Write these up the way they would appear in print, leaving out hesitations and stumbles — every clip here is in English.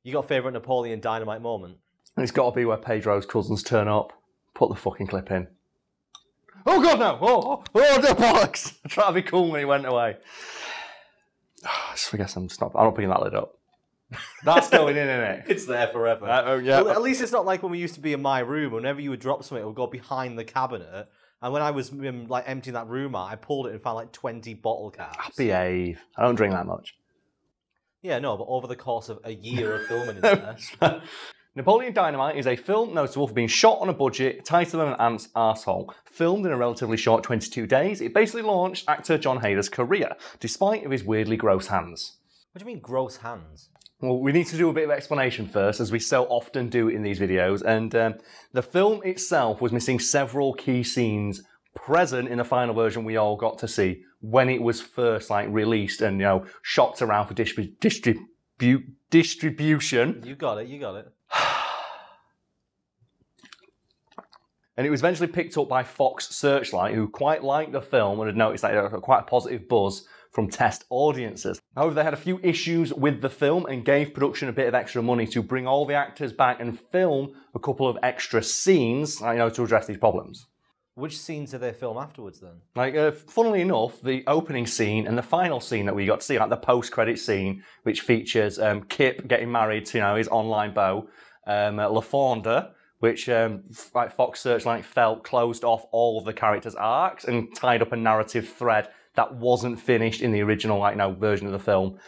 You got a favourite Napoleon Dynamite moment? And it's got to be where Pedro's cousins turn up. Put the fucking clip in. Oh God, no! Oh, the bollocks! I tried to be cool when he went away. I guess I'm not picking that lid up. That's going in, isn't it? It's there forever. Yeah. Well, at least it's not like when we used to be in my room. Whenever you would drop something, it would go behind the cabinet. And when I was like emptying that room out, I pulled it and found like 20 bottle caps. Behave. I don't drink that much. Yeah, no, but over the course of a year of filming in there. Napoleon Dynamite is a film notable for being shot on a budget, tighter than an ant's arsehole. Filmed in a relatively short 22 days, it basically launched actor John Heder's career, despite of his weirdly gross hands. What do you mean, gross hands? Well, we need to do a bit of explanation first, as we so often do in these videos, and the film itself was missing several key scenes present in the final version we all got to see when it was first released and shopped around for distribution. You got it. And it was eventually picked up by Fox Searchlight, who quite liked the film and had noticed that it had quite a positive buzz from test audiences. However, they had a few issues with the film and gave production a bit of extra money to bring all the actors back and film a couple of extra scenes, to address these problems. Which scenes did they film afterwards then? Funnily enough, the opening scene and the final scene that we got to see, the post-credit scene, which features Kip getting married to his online beau, La Fonda, which Fox Searchlight felt closed off all of the characters' arcs and tied up a narrative thread that wasn't finished in the original version of the film.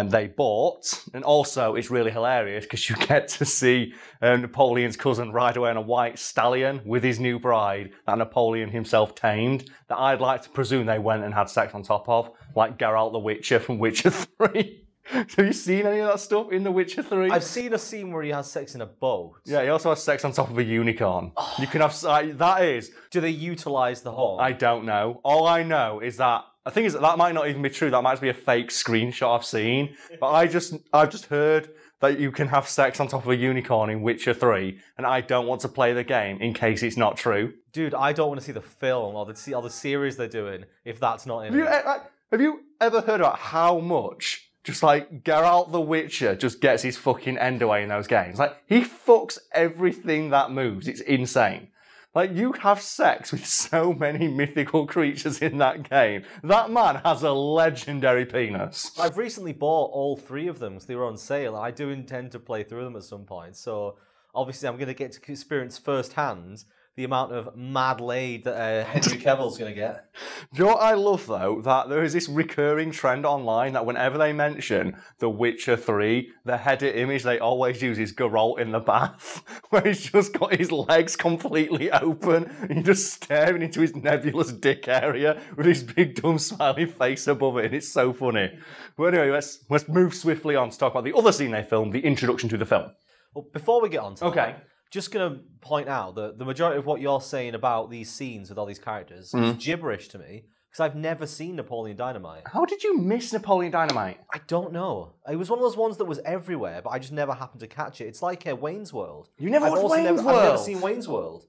They bought, and also it's really hilarious because you get to see Napoleon's cousin ride away on a white stallion with his new bride that Napoleon himself tamed, that I'd like to presume they went and had sex on top of, like Geralt the Witcher from Witcher 3. Have you seen any of that stuff in The Witcher 3? I've seen a scene where he has sex in a boat. Yeah, he also has sex on top of a unicorn. Oh. You can have... that is... Do they utilise the horn? I don't know. All I know is that... The thing is that might not even be true. That might be a fake screenshot I've seen. But I've just heard that you can have sex on top of a unicorn in Witcher 3, and I don't want to play the game in case it's not true. Dude, I don't want to see the film or the series they're doing if that's not in it. Have you ever heard about how much... Just Geralt the Witcher just gets his fucking end away in those games. He fucks everything that moves. It's insane. You have sex with so many mythical creatures in that game. That man has a legendary penis. I've recently bought all 3 of them because they were on sale. I do intend to play through them at some point. So, obviously, I'm going to get to experience firsthand the amount of mad laid that Henry Cavill's going to get. Do you know what I love, though? That there is this recurring trend online that whenever they mention The Witcher 3, the header image they always use is Geralt in the bath, where he's just got his legs completely open and he's just staring into his nebulous dick area with his big dumb smiley face above it, and it's so funny. But anyway, let's move swiftly on to talk about the other scene they filmed, the introduction to the film. Well, before we get on to that, just going to point out that the majority of what you're saying about these scenes with all these characters is gibberish to me, because I've never seen Napoleon Dynamite. How did you miss Napoleon Dynamite? I don't know. It was one of those ones that was everywhere, but I just never happened to catch it. It's like Wayne's World. You never watched Wayne's World? I've never seen Wayne's World.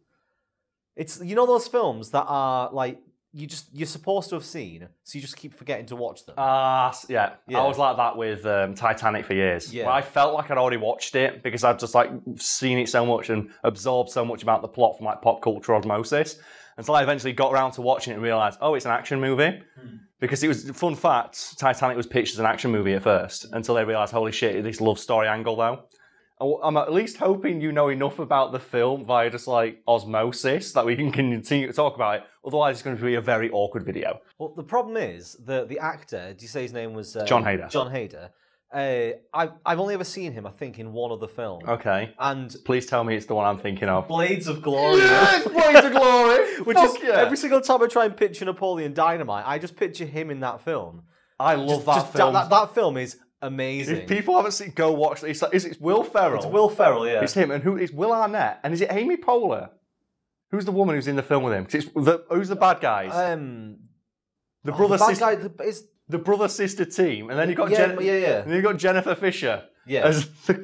It's, those films that are you're supposed to have seen, so you just keep forgetting to watch them. Yeah. I was like that with Titanic for years. Yeah. Where I felt like I'd already watched it because I'd just seen it so much and absorbed so much about the plot from pop culture osmosis. Until I eventually got around to watching it and realised, oh, it's an action movie. Because it was, fun fact, Titanic was pitched as an action movie at first, until they realised, holy shit, this love story angle though. I'm at least hoping you know enough about the film via just osmosis that we can continue to talk about it. Otherwise, it's going to be a very awkward video. Well, the problem is the actor. Did you say his name was John Heder? John Heder. I've only ever seen him, I think, in one other film. Okay. And please tell me it's the one I'm thinking of. Blades of Glory. Yes, Blades of Glory. Which is every single time I try and picture Napoleon Dynamite, I just picture him in that film. I love that film. That film is amazing. If people haven't seen, go watch it. It's Will Ferrell. It's Will Ferrell, yeah. It's him, and who is Will Arnett, and is it Amy Poehler? Who's the woman who's in the film with him? Who's the bad guys? The brother sister. The brother sister team, and then you got and then you got Jennifer Fisher. Yeah. As the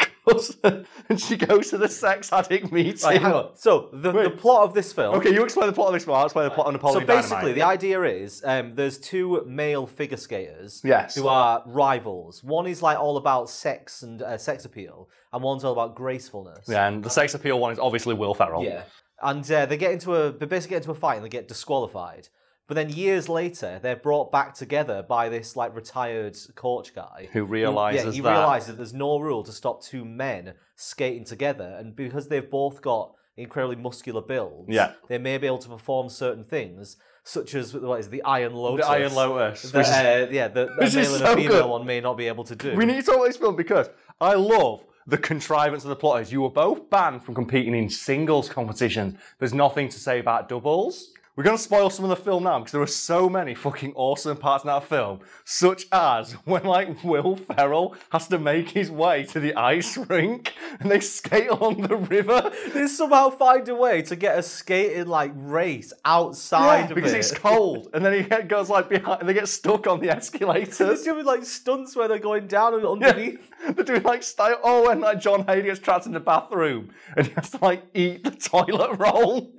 and she goes to the sex addict meeting. Right, hang on. So the plot of this film. Okay, you explain the plot of this one. I'll explain the plot of Napoleon. So basically, the idea is there's two male figure skaters who are rivals. One is like all about sex and sex appeal, and one's all about gracefulness. Yeah, and the sex appeal one is obviously Will Ferrell. Yeah, and they basically get into a fight and they get disqualified. But then years later, they're brought back together by this like retired coach guy who realizes he realizes that there's no rule to stop two men skating together, and because they've both got incredibly muscular builds, they may be able to perform certain things, such as what is the Iron Lotus. The Iron Lotus. The male and a female one may not be able to do. We need to talk about this film because I love the contrivance of the plot. Is you were both banned from competing in singles competitions. There's nothing to say about doubles. We're going to spoil some of the film now because there are so many fucking awesome parts in that film, such as when like Will Ferrell has to make his way to the ice rink and they skate along the river. They somehow find a way to get a skating like race outside of it. Because it's cold, and then he goes like behind. They get stuck on the escalators. They're doing like stunts where they're going down and underneath. Yeah. They're doing like style. Oh, and like John Heder gets trapped in the bathroom and he has to like eat the toilet roll.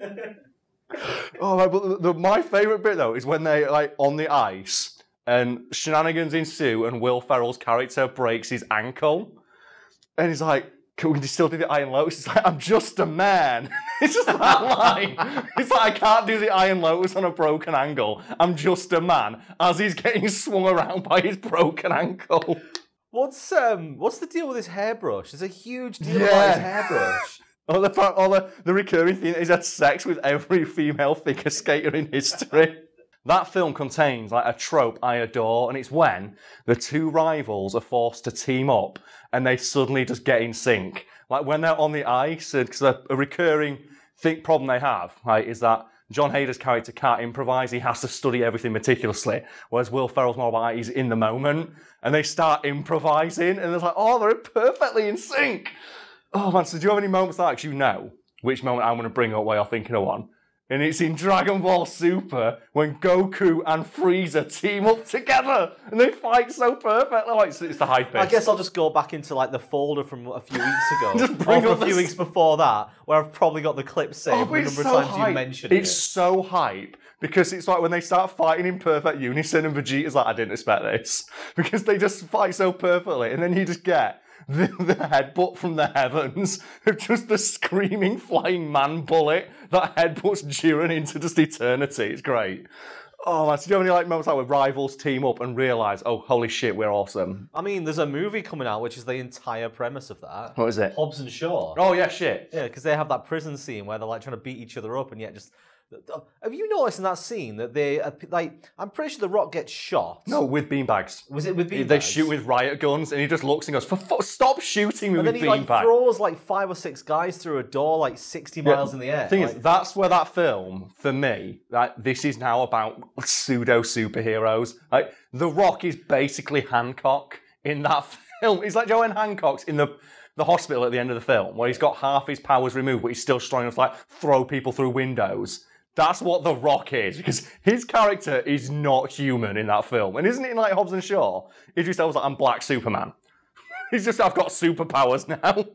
Oh, but my favourite bit though is when they like on the ice and shenanigans ensue and Will Ferrell's character breaks his ankle and he's like, "Can we still do the Iron Lotus?" He's like, "I'm just a man." It's just that line. It's like, I can't do the Iron Lotus on a broken ankle. I'm just a man as he's getting swung around by his broken ankle. What's the deal with his hairbrush? There's a huge deal about his hairbrush. The recurring thing is he's had sex with every female figure skater in history. That film contains like a trope I adore, and it's when the two rivals are forced to team up and they suddenly just get in sync. Like when they're on the ice, because a recurring problem they have, right, is that John Hader's character can't improvise, he has to study everything meticulously, whereas Will Ferrell's more about he's in the moment, and they start improvising, and it's like, oh, they're perfectly in sync. Oh man, so do you have any moments like that? You know which moment I'm going to bring up while you're thinking of one. And it's in Dragon Ball Super when Goku and Frieza team up together and they fight so perfectly. Like, it's the hype. I guess I'll just go back into like the folder from a few weeks ago. Just bring or a few weeks before that, where I've probably got the clip saved the number of times you mentioned it. It's so hype. Because it's like when they start fighting in perfect unison and Vegeta's like, I didn't expect this. Because they just fight so perfectly. And then you just get the headbutt from the heavens of just the screaming flying man bullet that headbutts Jiren into just eternity. It's great. Oh man, so do you have any like moments like where rivals team up and realise, oh holy shit, we're awesome? I mean, there's a movie coming out which is the entire premise of that. What is it? Hobbs and Shaw. Oh yeah, shit. Yeah, because they have that prison scene where they're like trying to beat each other up and yet just... Have you noticed in that scene that they, like, I'm pretty sure The Rock gets shot. No, with beanbags. Was it with beanbags? They shoot with riot guns and he just looks and goes, stop shooting me with beanbags. And then he like throws like 5 or 6 guys through a door like 60 miles in the air. The thing is, that's where that film, for me, this is now about pseudo superheroes. Like, The Rock is basically Hancock in that film. He's like Joanne Hancock's in the hospital at the end of the film, where he's got half his powers removed, but he's still strong enough to like throw people through windows. That's what The Rock is, because his character is not human in that film. And isn't it in like Hobbs and Shaw? He just tells like, I'm Black Superman. He's just, I've got superpowers now.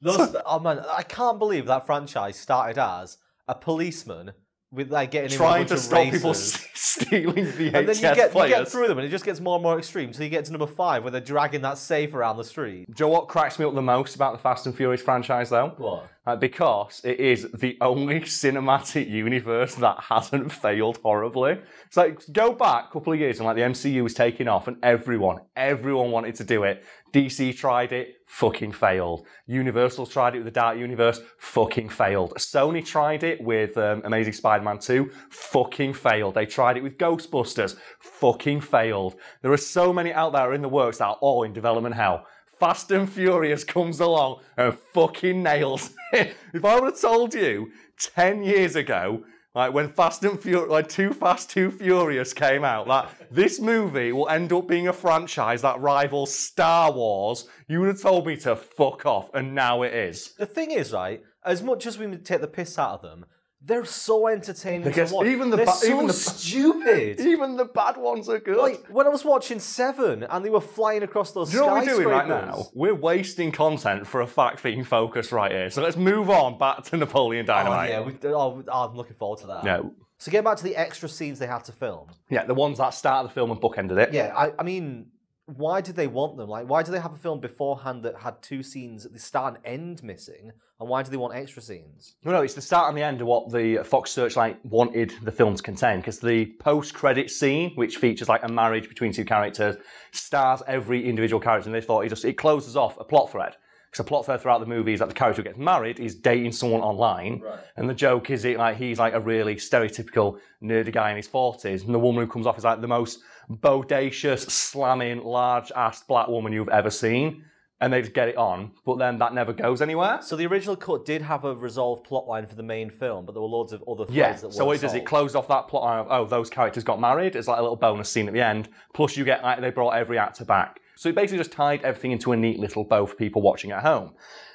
Oh man, I can't believe that franchise started as a policeman with like getting trying to stop races. people stealing VHS and then players. You get through them and it just gets more and more extreme. So you get to number 5 where they're dragging that safe around the street. Do you know what cracks me up the most about the Fast and Furious franchise though? What? Because it is the only cinematic universe that hasn't failed horribly. It's like, go back a couple of years and like the MCU was taking off and everyone wanted to do it. DC tried it, fucking failed. Universal tried it with the Dark Universe, fucking failed. Sony tried it with Amazing Spider-Man 2, fucking failed. They tried it with Ghostbusters, fucking failed. There are so many out there in the works that are all in development hell. Fast and Furious comes along and fucking nails it. If I would have told you 10 years ago, like when Fast and Furious, like Too Fast, Too Furious came out, that this movie will end up being a franchise that rivals Star Wars, you would have told me to fuck off, and now it is. The thing is, right, as much as we take the piss out of them, They're so entertaining Because to watch. even the They're ba- so even the- stupid. Even the bad ones are good. Like, when I was watching Seven and they were flying across those Do you know what we're doing right skyscrapers. now? We're wasting content for a fact-theme focus right here. So let's move on back to Napoleon Dynamite. I'm looking forward to that. No. So get back to the extra scenes they had to film. Yeah, the ones that started the film and bookended it. Yeah, I mean, why did they want them? Like, why do they have a film beforehand that had two scenes at the start and end missing? And why do they want extra scenes? No, it's the start and the end of what the Fox Searchlight wanted the film to contain. Because the post-credit scene, which features like a marriage between two characters, stars every individual character, and they thought it closes off a plot thread. Because a plot thread throughout the movie is that the character who gets married is dating someone online, Right. and the joke is he's like a really stereotypical nerdy guy in his 40s, and the woman who comes off is like the most bodacious, slamming, large-assed black woman you've ever seen. And they just get it on, but then that never goes anywhere. So the original cut did have a resolved plotline for the main film, but there were loads of other threads Yeah, that so weren't it does. It solved. closed off that plot of, those characters got married. It's like a little bonus scene at the end. Plus you get, they brought every actor back. So it basically just tied everything into a neat little bow for people watching at home.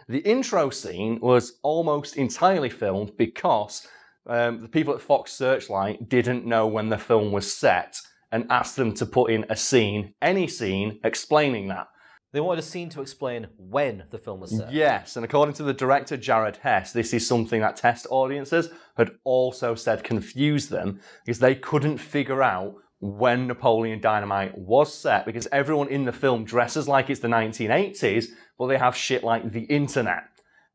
The intro scene was almost entirely filmed because the people at Fox Searchlight didn't know when the film was set and asked them to put in a scene, any scene, explaining that. They wanted a scene to explain when the film was set. Yes, and according to the director Jared Hess, this is something that test audiences had also said confused them because they couldn't figure out when Napoleon Dynamite was set because everyone in the film dresses like it's the 1980s, but they have shit like the internet.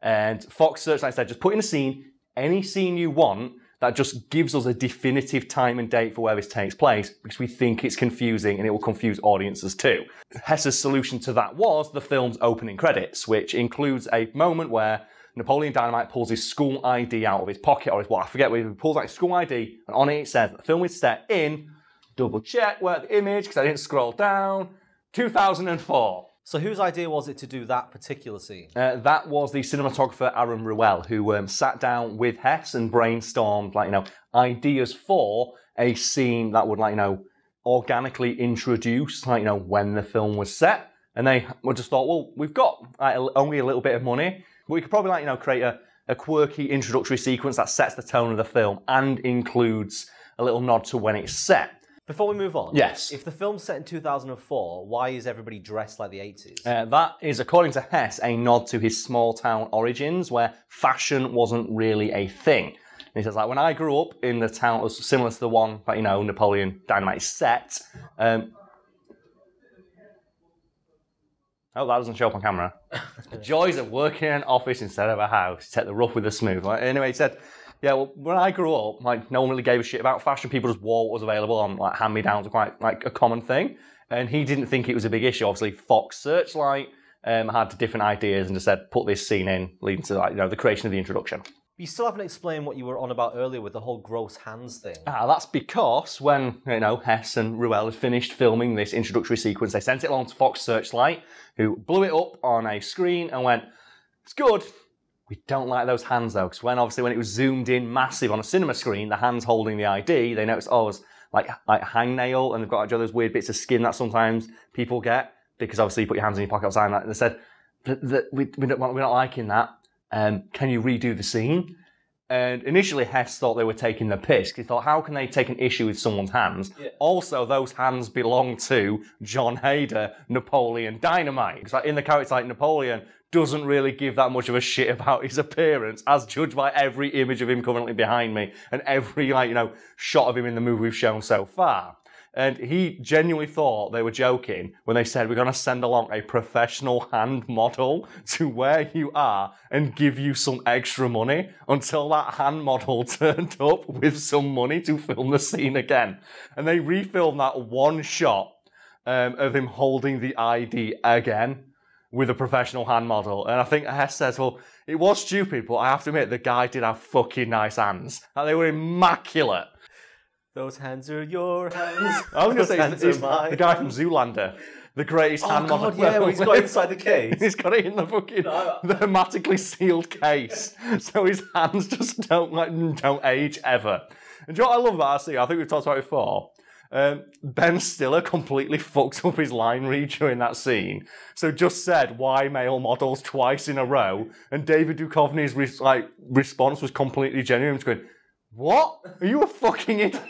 And Fox Searchlight said, just put in a scene, any scene you want, that just gives us a definitive time and date for where this takes place because we think it's confusing and it will confuse audiences too. Hess's solution to that was the film's opening credits, which includes a moment where Napoleon Dynamite pulls his school ID out of his pocket or his what, I forget where he pulls out his school ID, and on it says that the film is set in, double check where the image, because I didn't scroll down, 2004. So whose idea was it to do that particular scene? That was the cinematographer Aaron Ruel, who sat down with Hess and brainstormed, ideas for a scene that would, organically introduce, when the film was set. And they just thought, well, we've got only a little bit of money, but we could probably, create a quirky introductory sequence that sets the tone of the film and includes a little nod to when it's set. Before we move on, yes. If the film's set in 2004, why is everybody dressed like the 80s? That is, according to Hess, a nod to his small town origins where fashion wasn't really a thing. And he says, when I grew up in the town that was similar to the one that, Napoleon Dynamite set. Oh, that doesn't show up on camera. The joys of working in an office instead of a house. Take the rough with the smooth. Anyway, he said, yeah, well, when I grew up, no one really gave a shit about fashion. People just wore what was available on, hand-me-downs were quite, a common thing. And he didn't think it was a big issue. Obviously, Fox Searchlight had different ideas and just said, put this scene in, leading to, the creation of the introduction. You still haven't explained what you were on about earlier with the whole gross hands thing. That's because when, Hess and Ruel had finished filming this introductory sequence, they sent it along to Fox Searchlight, who blew it up on a screen and went, it's good. We don't like those hands though, because when it was zoomed in massive on a cinema screen, the hands holding the ID, they noticed, it's like hangnail, and they've got those weird bits of skin that sometimes people get, because obviously you put your hands in your pocket outside, and they said, we're not liking that. Can you redo the scene? And initially Hess thought they were taking the piss, because he thought, how can they take an issue with someone's hands? Yeah. Also, those hands belong to John Heder, Napoleon Dynamite. Because in the character Napoleon doesn't really give that much of a shit about his appearance, as judged by every image of him currently behind me and every shot of him in the movie we've shown so far. And he genuinely thought they were joking when they said, we're going to send along a professional hand model to where you are and give you some extra money, until that hand model turned up with some money to film the scene again. And they refilmed that one shot of him holding the ID again with a professional hand model. And I think Hess says, well, it was stupid, but I have to admit, the guy did have fucking nice hands. They were immaculate. Those hands are your hands. I was going to say, it's the guy from Zoolander. The greatest hand model. God, yeah, he's got it inside the case. He's got it in the fucking the hermetically sealed case. So his hands just don't age ever. And do you know what I love about that scene? I think we've talked about it before. Ben Stiller completely fucks up his line read during that scene. So just said, why male models twice in a row? And David Duchovny's response was completely genuine. He was going, What? Are you a fucking idiot?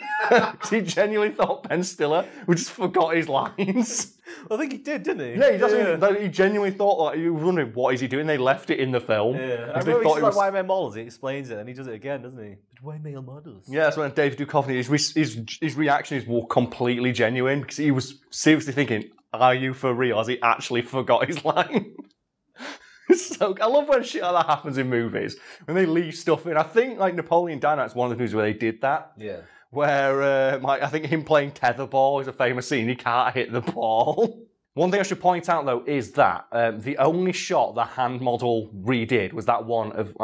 He genuinely thought Ben Stiller just forgot his lines. I think he did, didn't he? Yeah, he genuinely thought, like, he was wondering, what is he doing? They left it in the film. Yeah, I remember he's like, why male models? He explains it, and he does it again, doesn't he? But why male models? Yeah, that's when David Duchovny, his reaction is completely genuine, because he was seriously thinking, are you for real? Has he actually forgot his line? So I love when shit like that happens in movies, when they leave stuff in. I think like Napoleon Dynamite's one of the movies where they did that. Yeah. Where I think him playing tetherball is a famous scene. He can't hit the ball. One thing I should point out though is that the only shot the hand model redid was that one of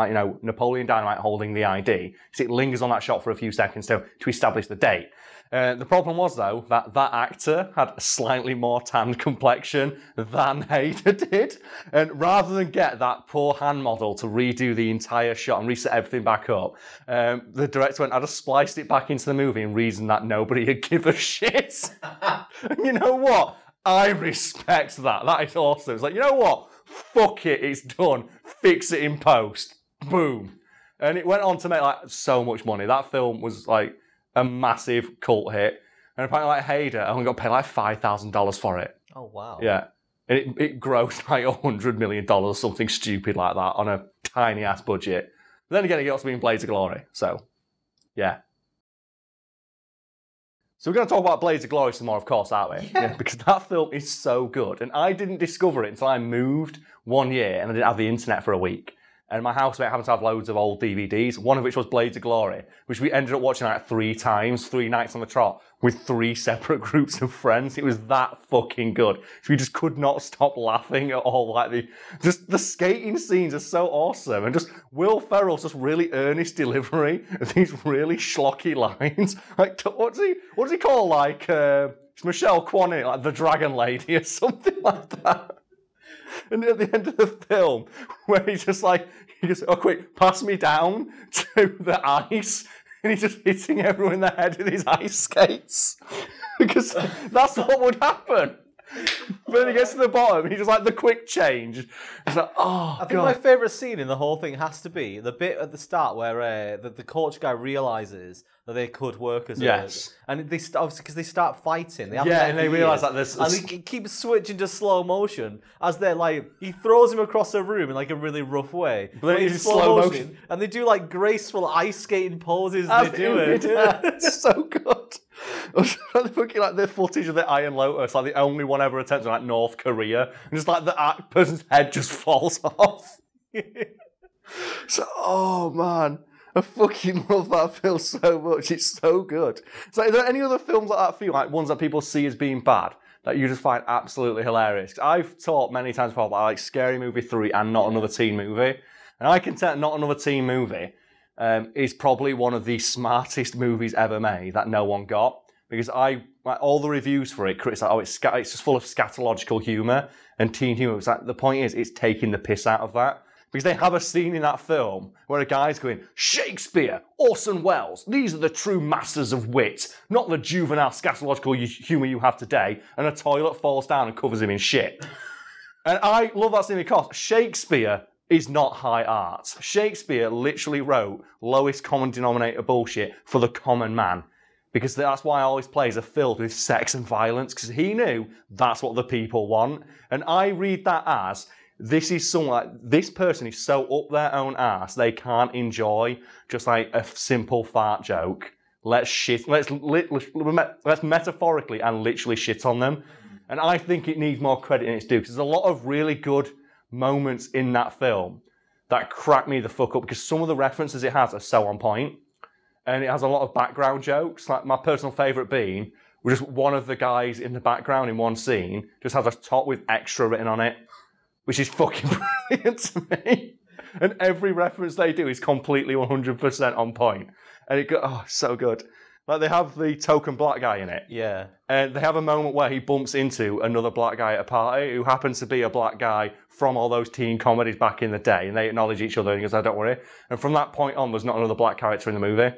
Napoleon Dynamite holding the ID. So it lingers on that shot for a few seconds to establish the date. The problem was, though, that actor had a slightly more tanned complexion than Heder did. And rather than get that poor hand model to redo the entire shot and reset everything back up, the director went, I just spliced it back into the movie and reason that nobody would give a shit. And you know what? I respect that. That is awesome. It's like, you know what? Fuck it, it's done. Fix it in post. Boom. And it went on to make like so much money. That film was like a massive cult hit, and apparently like Heder only got paid like $5,000 for it. Oh wow! Yeah, and it grossed like $100 million or something stupid like that on a tiny ass budget. But then again, it got to be in Blades of Glory, so yeah. So we're going to talk about Blades of Glory some more, of course, aren't we? Yeah. Because that film is so good, and I didn't discover it until I moved one year and I didn't have the internet for a week. And my housemate happened to have loads of old DVDs, one of which was Blades of Glory, which we ended up watching like 3 times, 3 nights on the trot, with 3 separate groups of friends. It was that fucking good. So we just could not stop laughing at all. Like the skating scenes are so awesome. And just Will Ferrell's just really earnest delivery of these really schlocky lines. Like, what does he call, like, it's Michelle Kwan in it, like the Dragon Lady or something like that. And at the end of the film, where he just, oh, quick, pass me down to the ice. And he's just hitting everyone in the head with his ice skates. Because that's what would happen. But then he gets to the bottom, he just like the quick change. It's like, oh, I think my favourite scene in the whole thing has to be the bit at the start where the coach guy realises that they could work as and they obviously because they start fighting. And they realise that there's and he keeps switching to slow motion as they're like he throws him across the room in like a really rough way. But then it's slow motion, and they do like graceful ice skating poses. They do it. It's so good. Looking like the footage of the Iron Lotus, like the only one ever attempted like North Korea, and just like the person's head just falls off. So, oh man, I fucking love that film so much. It's so good. So, are there any other films like that for you, like ones that people see as being bad, that you just find absolutely hilarious? I've talked many times before about like Scary Movie 3 and Not Another Teen Movie, and I can tell Not Another Teen Movie is probably one of the smartest movies ever made that no one got. Because all the reviews for it criticize, it's just full of scatological humour and teen humour. It's like, the point is, it's taking the piss out of that. Because they have a scene in that film where a guy's going, Shakespeare, Orson Welles, these are the true masters of wit, not the juvenile scatological humour you have today, and a toilet falls down and covers him in shit. And I love that scene because Shakespeare is not high art. Shakespeare literally wrote lowest common denominator bullshit for the common man. Because that's why all his plays are filled with sex and violence, because he knew that's what the people want. And I read that as, this person is so up their own ass, they can't enjoy just like a simple fart joke. Let's metaphorically and literally shit on them. And I think it needs more credit in its due, because there's a lot of really good moments in that film that crack me the fuck up, because some of the references it has are so on point. And it has a lot of background jokes. Like my personal favourite being, just one of the guys in the background in one scene just has a top with extra written on it, which is fucking brilliant to me. And every reference they do is completely 100% on point. And so good. Like they have the token black guy in it. Yeah. And they have a moment where he bumps into another black guy at a party who happens to be a black guy from all those teen comedies back in the day. And they acknowledge each other and he goes, don't worry. And from that point on, there's not another black character in the movie.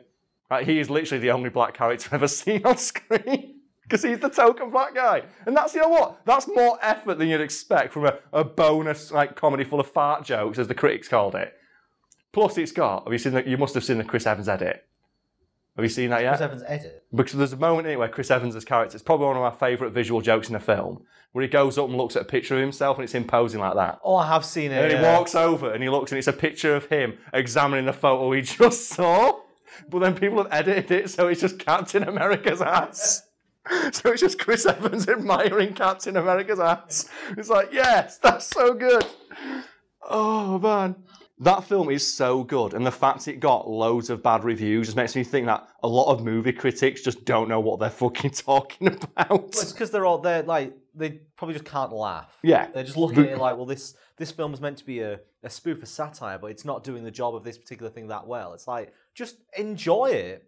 Right, he is literally the only black character I've ever seen on screen. Because he's the token black guy. And that's, you know what? That's more effort than you'd expect from a bonus like comedy full of fart jokes, as the critics called it. Plus it's got, you must have seen the Chris Evans edit. Have you seen that yet? Chris Evans' edit. Because there's a moment in it where Chris Evans' character, it's probably one of my favourite visual jokes in a film, where he goes up and looks at a picture of himself and it's him posing like that. Oh, I have seen it. And he walks over and he looks and it's a picture of him examining the photo he just saw. But then people have edited it so it's just Captain America's ass. So it's just Chris Evans admiring Captain America's ass. It's like, yes, that's so good. Oh, man. That film is so good, and the fact it got loads of bad reviews just makes me think that a lot of movie critics just don't know what they're fucking talking about. Well, it's because they're like, they probably just can't laugh. Yeah. They're just looking at it like, well, this film is meant to be a spoof, a satire, but it's not doing the job of this particular thing that well. It's like, just enjoy it.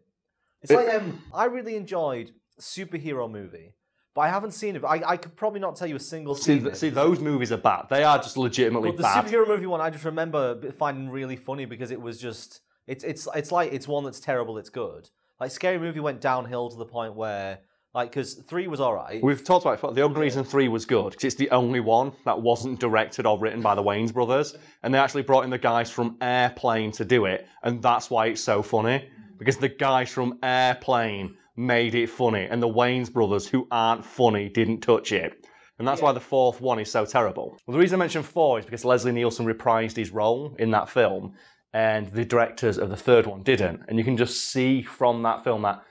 It's like, I really enjoyed Superhero Movie. But I haven't seen it. I could probably not tell you a single scene. See, those movies are bad. They are just legitimately bad. bad. The Superhero Movie one, I just remember finding really funny because it was just... It's like, it's one that's terrible, it's good. Like, Scary Movie went downhill to the point where... Like, because 3 was alright. We've talked about it before. The only reason 3 was good, because it's the only one that wasn't directed or written by the Wayans brothers. And they actually brought in the guys from Airplane to do it. And that's why it's so funny. Because the guys from Airplane made it funny, and the Wayans brothers, who aren't funny, didn't touch it. And that's why the 4th one is so terrible. Well, the reason I mentioned 4 is because Leslie Nielsen reprised his role in that film, and the directors of the 3rd one didn't. And you can just see from that film that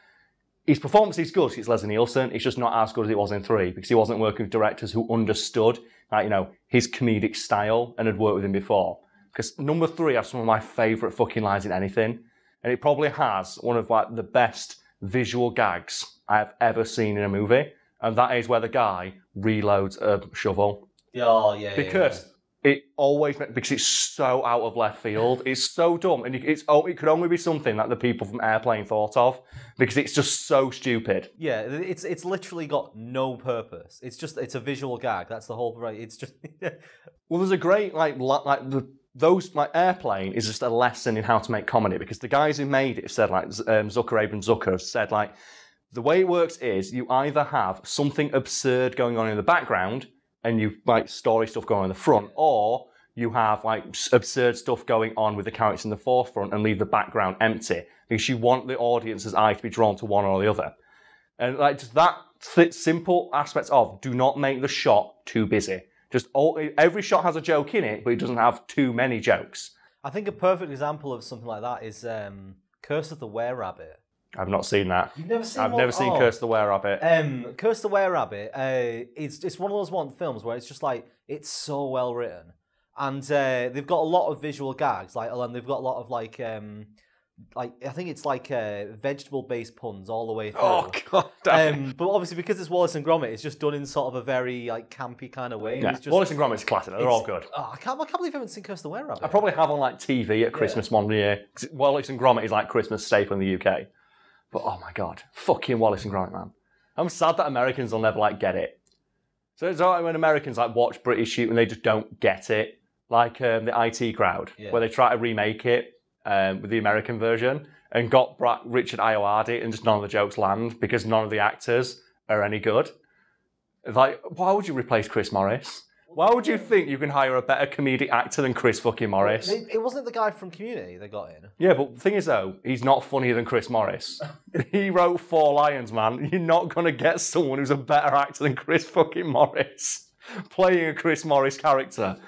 his performance is good, it's Leslie Nielsen, it's just not as good as it was in 3, because he wasn't working with directors who understood, like, you know, his comedic style and had worked with him before. Because number 3 has some of my favourite fucking lines in anything, and it probably has one of, like, the best visual gags I've ever seen in a movie, and that is where the guy reloads a shovel. Oh, yeah, because it always, because it's so out of left field, it's so dumb, and it could only be something that the people from Airplane thought of, because it's just so stupid. Yeah, it's literally got no purpose. It's a visual gag. That's the whole, right? It's just... Well, there's a great, Airplane is just a lesson in how to make comedy, because the guys who made it said, like, Zucker, Abe and Zucker have said, like, the way it works is you either have something absurd going on in the background and you, like, story stuff going on in the front, or you have, like, absurd stuff going on with the characters in the forefront and leave the background empty, because you want the audience's eye to be drawn to one or the other. And, like, just that simple aspect of do not make the shot too busy. Every shot has a joke in it, but it doesn't have too many jokes. I think a perfect example of something like that is Curse of the Were-Rabbit. I've not seen that. You've never seen I've never seen Curse of the Were-Rabbit. Curse of the Were-Rabbit, it's one of those films where it's just like, it's so well written. And they've got a lot of visual gags, and they've got a lot of I think it's vegetable-based puns all the way through. Oh, God damn it. But obviously, because it's Wallace and Gromit, it's just done in sort of a very campy kind of way. Yeah. Wallace and Gromit's classic. They're all good. Oh, I can't believe I haven't seen Curse of the Were-Rabbit. I probably have on TV at Christmas one year. Wallace and Gromit is like Christmas staple in the UK. But oh my God, fucking Wallace and Gromit, man. I'm sad that Americans will never get it. So it's alright when Americans watch British shoot and they just don't get it. Like the IT Crowd, where they try to remake it with the American version and got Richard Ayoade, and just none of the jokes land because none of the actors are any good. Why would you replace Chris Morris? Why would you think you can hire a better comedic actor than Chris fucking Morris? It wasn't the guy from Community they got in. Yeah, but the thing is, though, he's not funnier than Chris Morris. He wrote Four Lions, man. You're not going to get someone who's a better actor than Chris fucking Morris playing a Chris Morris character.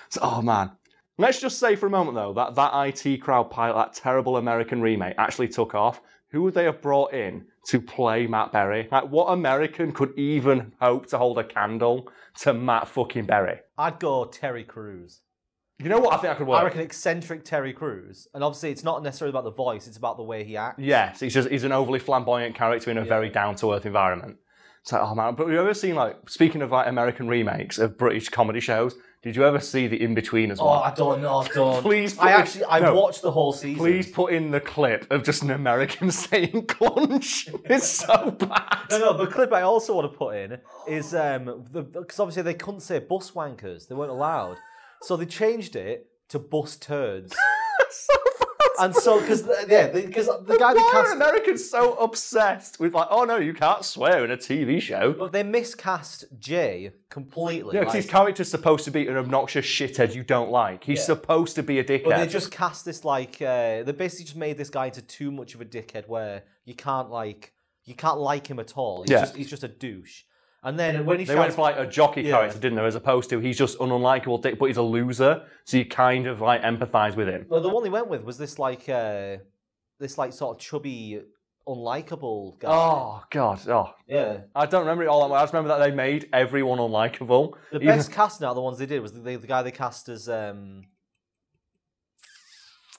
So, oh, man. Let's just say for a moment, though, that IT Crowd pilot, that terrible American remake, actually took off. Who would they have brought in to play Matt Berry? What American could even hope to hold a candle to Matt fucking Berry? I'd go Terry Crews. You know what? I think I could work. I reckon eccentric Terry Crews. And obviously it's not necessarily about the voice, it's about the way he acts. Yes, he's an overly flamboyant character in a very down-to-earth environment. So, oh man, but have you ever seen, speaking of American remakes of British comedy shows, did you ever see the In-Betweeners one? Oh, I don't know, Please I watched the whole season. Please put in the clip of just an American saying clunch. It's so bad. No, the clip I also want to put in is, because obviously they couldn't say bus wankers, they weren't allowed. So they changed it to bus turds. So And so, because the guy that Why cast... are Americans so obsessed with like, oh no, you can't swear in a TV show? But they miscast Jay completely. Yeah, because his character's supposed to be an obnoxious shithead you don't like. He's supposed to be a dickhead. But they just cast this like they basically just made this guy into too much of a dickhead where you can't like him at all. He's just a douche. And then when they went for like a jockey character, didn't they? As opposed to he's just an unlikable dick, but he's a loser, so you kind of like empathise with him. Well, the one they went with was this like sort of chubby, unlikable guy. Oh god, yeah. I don't remember it all that well. I just remember that they made everyone unlikable. The best casting out of the ones they did was the guy they cast as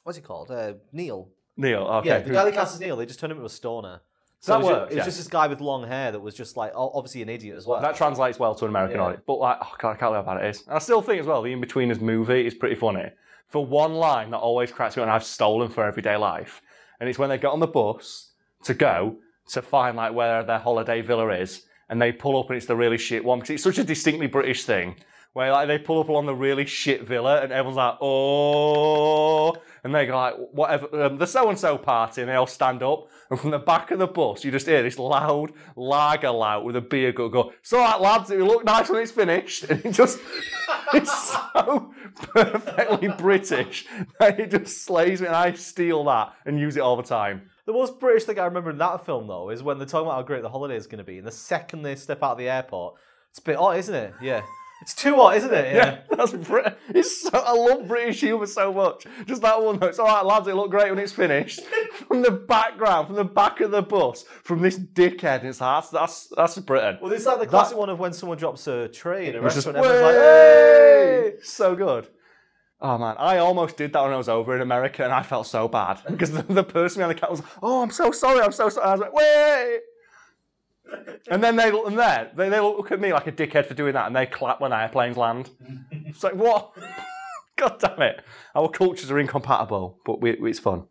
what's he called? Neil. Neil. Okay. Yeah, the guy they cast as Neil. They just turned him into a stoner. So it was just this guy with long hair that was just like obviously an idiot as well. That translates well to an American audience. But like, oh god, I can't believe how bad it is. And I still think as well, the In-Betweeners movie is pretty funny. For one line that always cracks me up and I've stolen for everyday life. And it's when they get on the bus to go to find like where their holiday villa is, and they pull up and it's the really shit one, because it's such a distinctly British thing. Where like they pull up along the really shit villa and everyone's like, oh, and they go like, whatever, the so-and-so party, and they all stand up, and from the back of the bus, you just hear this loud lager lout with a beer gut go, it's all right, lads, it'll look nice when it's finished. And it's so perfectly British that it just slays me, and I steal that and use it all the time. The most British thing I remember in that film, though, is when they're talking about how great the holiday is going to be, and the second they step out of the airport, it's a bit hot, isn't it? Yeah. It's too hot, isn't it? Yeah, that's Brit. I love British humour so much. Just that one though. It's all right, lads. It'll look great when it's finished. From the background, from the back of the bus, from this dickhead. And it's like, that's Britain. Well, it's like the classic one of when someone drops a tray in a restaurant. Everyone's like, hey! So good. Oh man, I almost did that when I was over in America, and I felt so bad because the person behind the counter was, oh, I'm so sorry. I was like, wait. And then they look at me like a dickhead for doing that, and they clap when airplanes land. It's like, what? God damn it. Our cultures are incompatible, but it's fun.